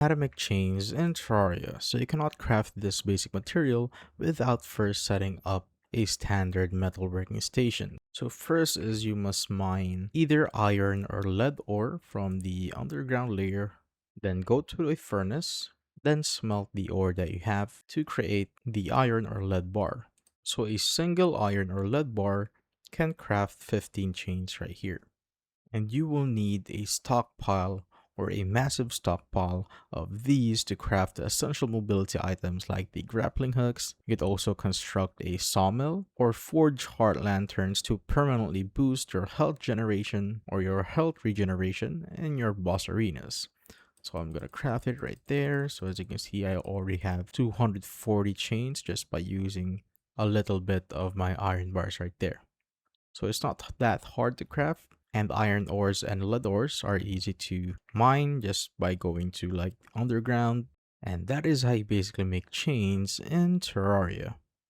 How to make chains in Terraria. So you cannot craft this basic material without first setting up a standard metalworking station. So first is you must mine either iron or lead ore from the underground layer, then go to a furnace, then smelt the ore that you have to create the iron or lead bar. So a single iron or lead bar can craft 15 chains right here, and you will need a stockpile or a massive stockpile of these to craft the essential mobility items like the grappling hooks. You could also construct a sawmill or forge heart lanterns to permanently boost your health generation or your health regeneration in your boss arenas. So I'm gonna craft it right there. So as you can see, I already have 240 chains just by using a little bit of my iron bars right there. So it's not that hard to craft, and iron ores and lead ores are easy to mine just by going to like underground. And that is how you basically make chains in Terraria.